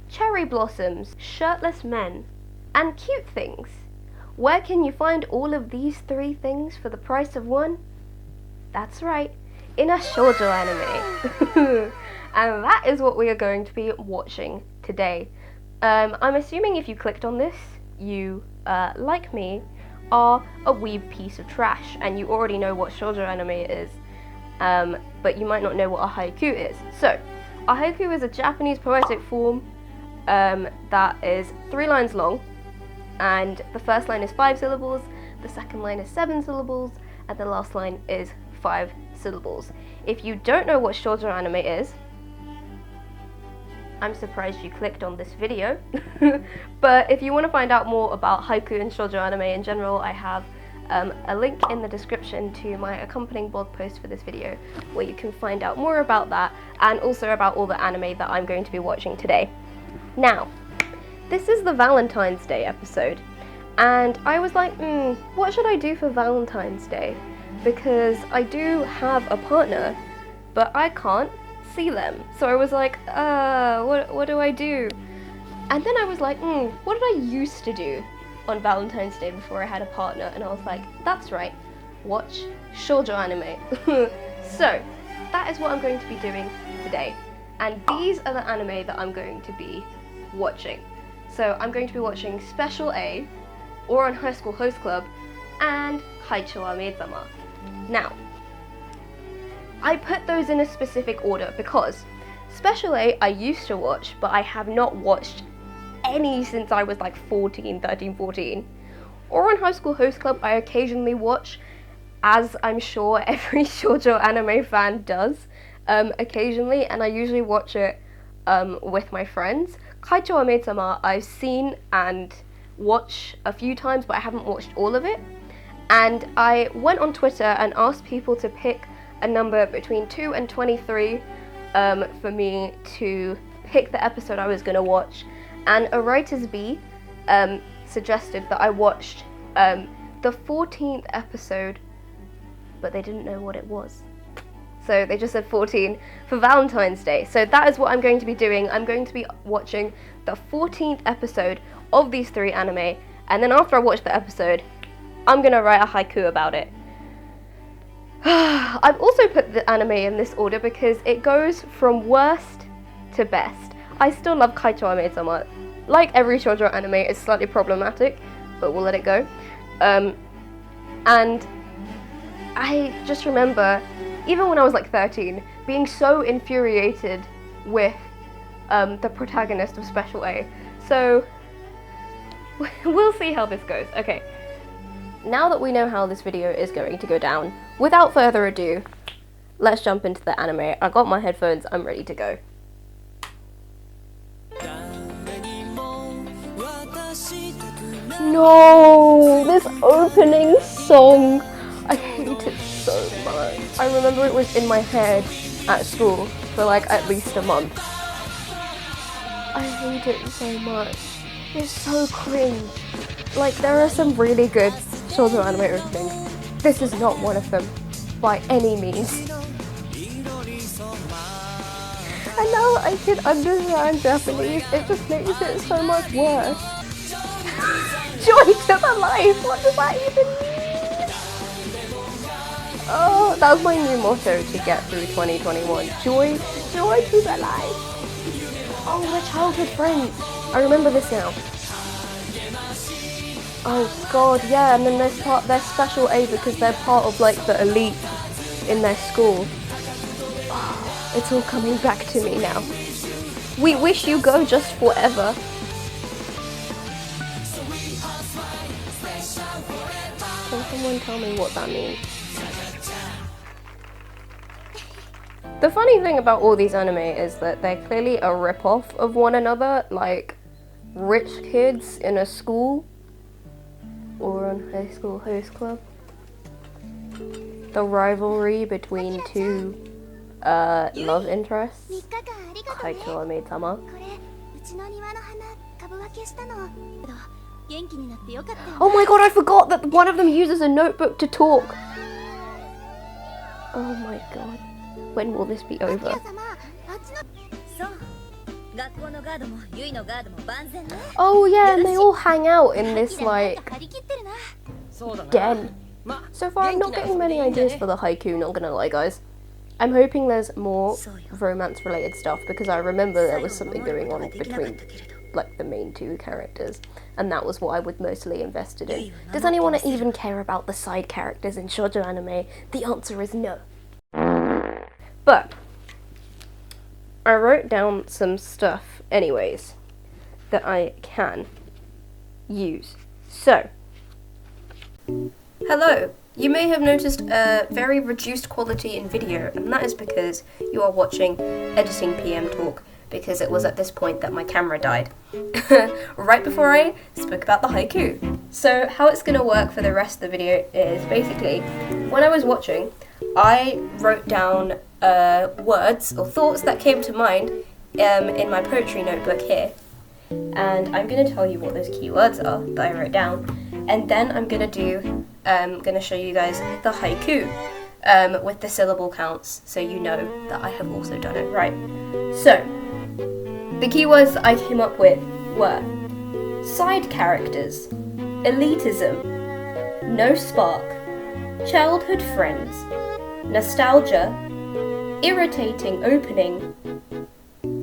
cherry blossoms, shirtless men, and cute things. Where can you find all of these 3 things for the price of one? That's right, in a shoujo anime. And that is what we are going to be watching today. I'm assuming if you clicked on this, you, like me, are a weeb piece of trash, and you already know what shoujo anime is, but you might not know what a haiku is. So, a haiku is a Japanese poetic form that is 3 lines long, and the first line is 5 syllables, the second line is 7 syllables, and the last line is 5 syllables. If you don't know what shoujo anime is, I'm surprised you clicked on this video. But if you want to find out more about haiku and shoujo anime in general, I have a link in the description to my accompanying blog post for this video, where you can find out more about that and also about all the anime that I'm going to be watching today. Now, this is the Valentine's Day episode, and I was like, what should I do for Valentine's Day? Because I do have a partner, but I can't see them. So I was like, what do I do? And then I was like, what did I used to do on Valentine's Day before I had a partner? And I was like, that's right, watch shoujo anime. So that is what I'm going to be doing today. And these are the anime that I'm going to be watching. So I'm going to be watching Special A, Ouran High School Host Club, and Kaichou Maid-Sama. Now, I put those in a specific order because Special A I used to watch, but I have not watched any since I was like 13, 14. Ouran High School Host Club I occasionally watch, as I'm sure every shoujo anime fan does, occasionally, and I usually watch it with my friends. Kaichou Maid-Sama I've seen and watched a few times, but I haven't watched all of it. And I went on Twitter and asked people to pick a number between 2 and 23 for me to pick the episode I was going to watch. And a writer's bee suggested that I watched the 14th episode, but they didn't know what it was. So they just said 14 for Valentine's Day. So that is what I'm going to be doing. I'm going to be watching the 14th episode of these 3 anime, and then after I watch the episode, I'm going to write a haiku about it. I've also put the anime in this order because it goes from worst to best. I still love Kaichou Maid-Sama. Like every shoujo anime, it's slightly problematic, but we'll let it go. And I just remember, even when I was like 13, being so infuriated with the protagonist of Special A. So, we'll see how this goes. Okay, now that we know how this video is going to go down, without further ado, let's jump into the anime. I got my headphones, I'm ready to go. No, this opening song, I hate it so much. I remember it was in my head at school for like at least a month. I hate it so much. It's so cringe. Like, there are some really good shoujo anime openings. This is not one of them, by any means. And now I can understand Japanese, it just makes it so much worse. Joy to the life, what does that even mean? Oh, that was my new motto to get through 2021. Joy to the life. Oh, my childhood friends. I remember this now. Oh god, yeah, and then they're Special A because they're part of like the elite in their school. Oh, it's all coming back to me now. We wish you go just forever. Can someone tell me what that means? The funny thing about all these anime is that they're clearly a rip-off of one another, like rich kids in a school or on High School Host Club. The rivalry between 2 love interests, Kaichou and Maid-Sama. Oh my god, I forgot that one of them uses a notebook to talk. Oh my god. When will this be over? Oh yeah, and they all hang out in this like den. So far I'm not getting many ideas for the haiku, not gonna lie guys. I'm hoping there's more romance related stuff because I remember there was something going on between like the main two characters and that was what I was mostly invested in. Does anyone even care about the side characters in shoujo anime? The answer is no. But I wrote down some stuff anyways that I can use. So, hello. You may have noticed a very reduced quality in video, and that is because you are watching Editing PM Talk, because it was at this point that my camera died. Right before I spoke about the haiku. So how it's going to work for the rest of the video is basically, when I was watching, I wrote down words or thoughts that came to mind in my poetry notebook here. And I'm going to tell you what those keywords are that I wrote down. And then I'm going to show you guys the haiku with the syllable counts so you know that I have also done it right. So, the keywords I came up with were side characters, elitism, no spark, childhood friends, nostalgia, irritating opening,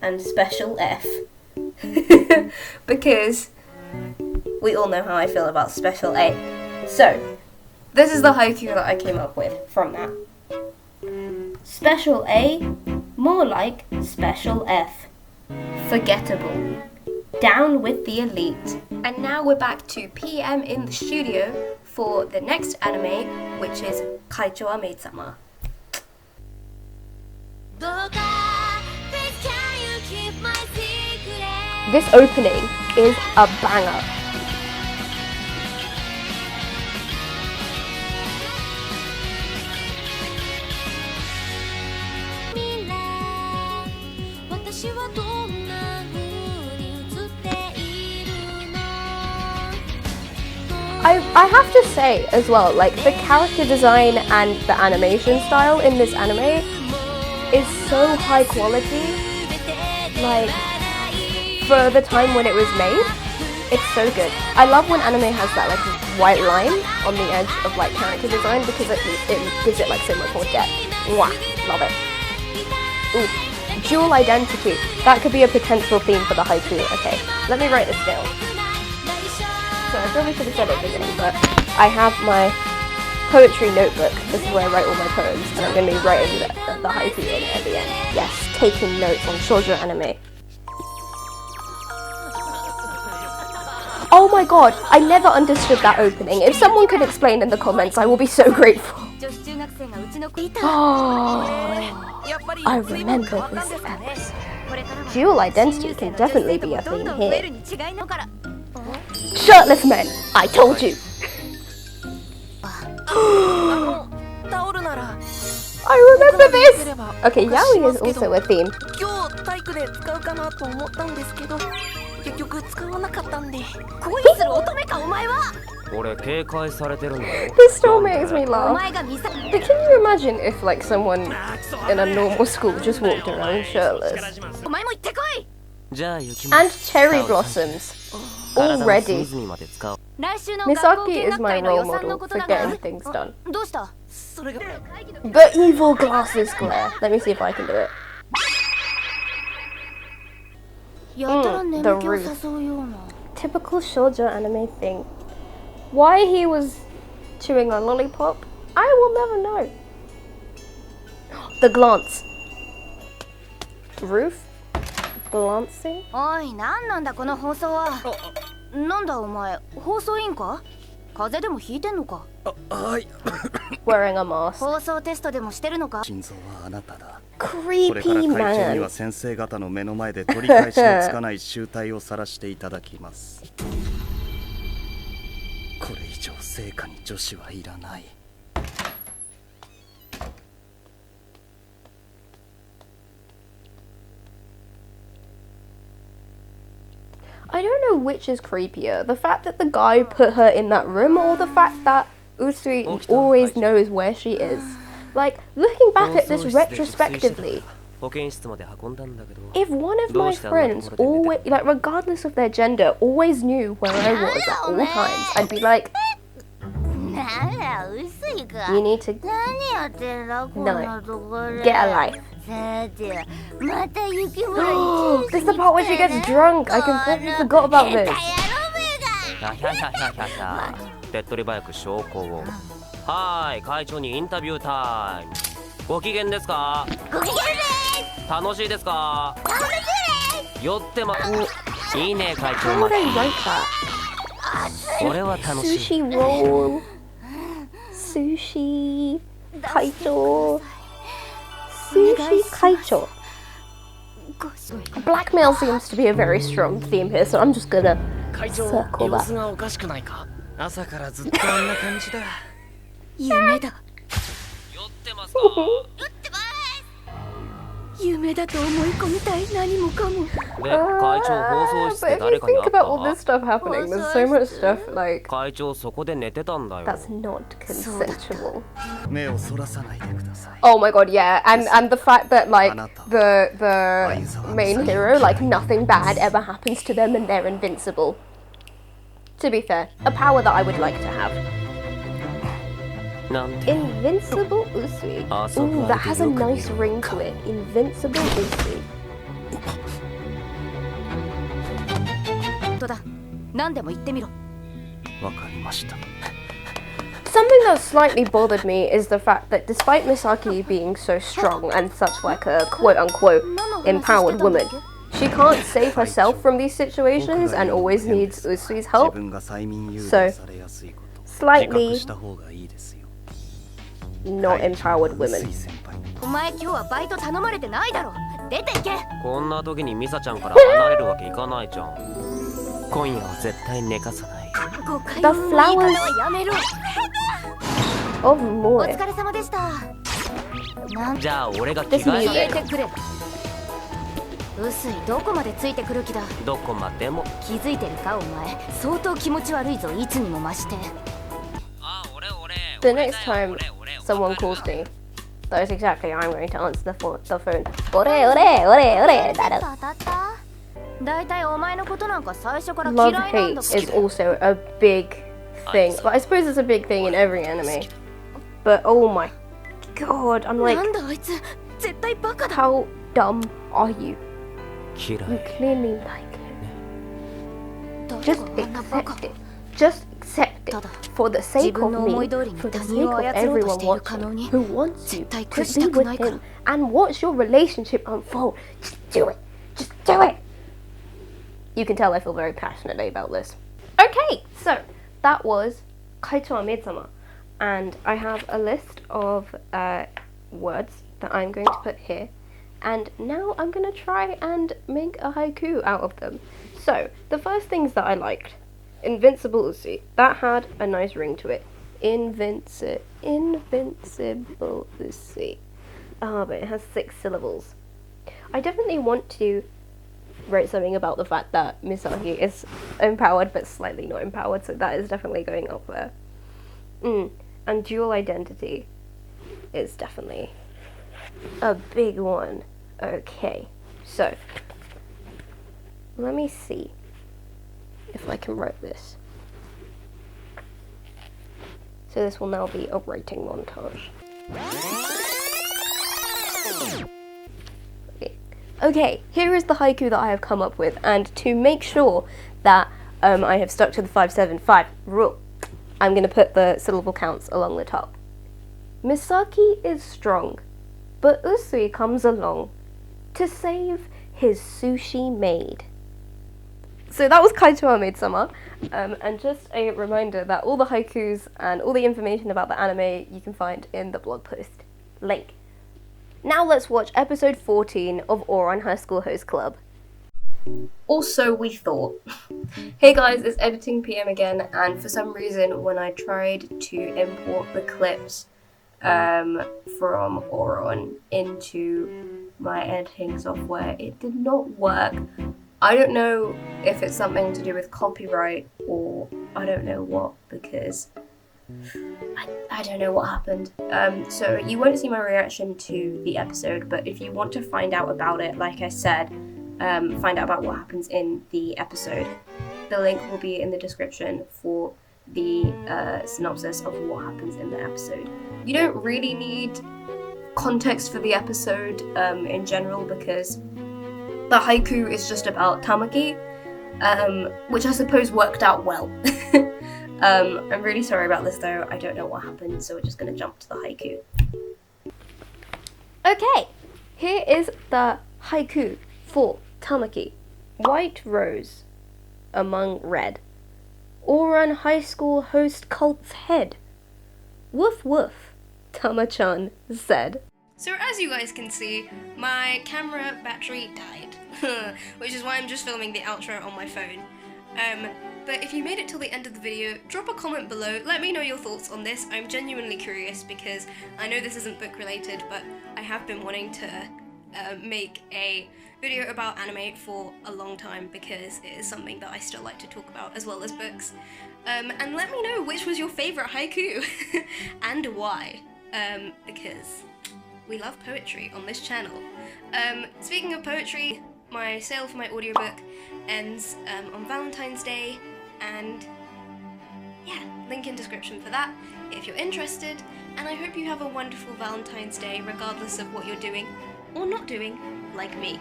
and special F. Because we all know how I feel about special A. So, this is the haiku that I came up with from that. Special A, more like special F. Forgettable. Down with the elite. And now we're back to PM in the studio for the next anime, which is Kaichou Maid-Sama. This opening is a banger. I have to say as well, like the character design and the animation style in this anime is so high quality. Like, for the time when it was made, it's so good. I love when anime has that like white line on the edge of like character design because it gives it like so much more depth. Mwah, love it. Ooh, dual identity. That could be a potential theme for the haiku. Okay, let me write this down. So I probably should have said it at the beginning, but I have my poetry notebook. This is where I write all my poems, and I'm going to be writing the haiku in it at the end. Yes, taking notes on shoujo anime. Oh my god, I never understood that opening. If someone could explain in the comments, I will be so grateful. Oh, I remember this episode. Dual identity can definitely be a theme here. Shirtless men, I told you. I remember this! Okay, yaoi is also a theme. This still makes me laugh. But can you imagine if like someone in a normal school just walked around shirtless? And cherry blossoms. Already. Misaki is my role model for getting things done. The evil glasses glare. Let me see if I can do it. The roof. Typical shoujo anime thing. Why he was chewing a lollipop, I will never know. The glance. Roof? Glancing? Wearing a mask. Creepy man. I don't know which is creepier, the fact that the guy put her in that room or the fact that Usui always knows where she is. Like, looking back at this retrospectively, If one of my friends always, like regardless of their gender, always knew where I was at all times, I'd be like, you need to get a life. This is the part where she gets drunk. I completely forgot about this. 手っ取り早く証拠を。はい、会長にインタビュータイム。ご機嫌ですか？ご機嫌です。楽しいですか？楽しいです。酔ってます。いいね、会長。How would I write that? これは楽しい。 Sushi roll. Sushi Kaichou. Sushi Kaichou. Blackmail seems to be a very strong theme here, so I'm just gonna circle that. がおかしくないか？朝からずっとあんな感じだ。夢だ。酔ってますか？酔ってます。夢だと思い込みたい、何もかも。で、会長放送室で誰かに会っ But if you think た？ about all this stuff happening, there's so much stuff like 会長そこで寝てたんだよ。 that's not consensual. 目をそらさないでください。 Oh my god, yeah, and the fact that like the main hero, like nothing bad ever happens to them and they're invincible. To be fair, a power that I would like to have. なんて Invincible Usui. Ooh, that has a nice ring to it. Invincible Usui. 本当だ。何でも言ってみろ。わかりました。 Something that slightly bothered me is the fact that despite Misaki being so strong and such like a quote-unquote empowered woman, she can't save herself from these situations and always needs Usui's help. So, slightly not empowered women. お前今日はバイト頼まれてないだろ。出て行け。こんな時にミサちゃんから離れるわけいかないじゃん。今夜は絶対寝かさない。誤解の言い方はやめろ。Oh お boy. 疲れ様でした。なんじゃあ俺が着 This 替え music. ない。てくれ。薄いどこまでついてくる気だ。どこまでも。気づいてるかお前。相当気持ち悪いぞいつにも増して。あ、俺。 The next time someone calls me, that is exactly how I'm going to answer the phone. Ore. だいたいお前のことなんか最初から Love 嫌いなんだ hate is also a big thing. But I suppose it's a big thing in every anime. But oh my god, I'm な like, んだあいつ絶対バカだ。 how dumb are you? 嫌 You い。 clearly like it. 誰 Just があんなバカ。 accept it. Just accept it. For the 自 sake 分 of の思い me, 通りに for the 他 sake 人を of 操ろうと everyone している可能 watching に who wants 絶 you 対 to 屈し be たく with ないから him and watch your relationship unfold. Just do it. Just do it. You can tell I feel very passionately about this. Okay, so that was Kaichou Maid-Sama, and I have a list of words that I'm going to put here, and now I'm going to try and make a haiku out of them. So, the first things that I liked, Invincible Usi, that had a nice ring to it. Invincible Usi. Ah, but it has 6 syllables. I definitely want to write something about the fact that Misaki is empowered but slightly not empowered, so that is definitely going up there. And dual identity is definitely a big one. Okay, so let me see if I can write this. So this will now be a writing montage. Okay, here is the haiku that I have come up with, and to make sure that I have stuck to the 575 rule, I'm going to put the syllable counts along the top. Misaki is strong, but Usui comes along to save his sushi maid. So that was Kaichou Maid-Sama, and just a reminder that all the haikus and all the information about the anime you can find in the blog post link. Now let's watch episode 14 of Ouran Highschool Host Club. Also, we thought. Hey guys, it's Editing PM again, and for some reason when I tried to import the clips from Ouran into my editing software, it did not work. I don't know if it's something to do with copyright or I don't know what, because I don't know what happened. So you won't see my reaction to the episode, but if you want to find out about it, like I said, find out about what happens in the episode, the link will be in the description for the synopsis of what happens in the episode. You don't really need context for the episode in general, because the haiku is just about Tamaki, which I suppose worked out well. I'm really sorry about this though, I don't know what happened, so we're just going to jump to the haiku. Okay, here is the haiku for Tamaki. White rose among red. Ouran High School host cult's head. Woof woof, Tama-chan said. So as you guys can see, my camera battery died, which is why I'm just filming the outro on my phone. But if you made it till the end of the video, drop a comment below, let me know your thoughts on this. I'm genuinely curious because I know this isn't book related, but I have been wanting to make a video about anime for a long time because it is something that I still like to talk about as well as books. And let me know which was your favourite haiku and why, because we love poetry on this channel. Speaking of poetry, my sale for my audiobook ends on Valentine's Day, and yeah, link in description for that if you're interested, and I hope you have a wonderful Valentine's Day regardless of what you're doing or not doing, like me.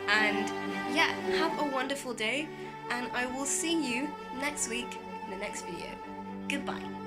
And yeah, have a wonderful day, and I will see you next week in the next video. Goodbye.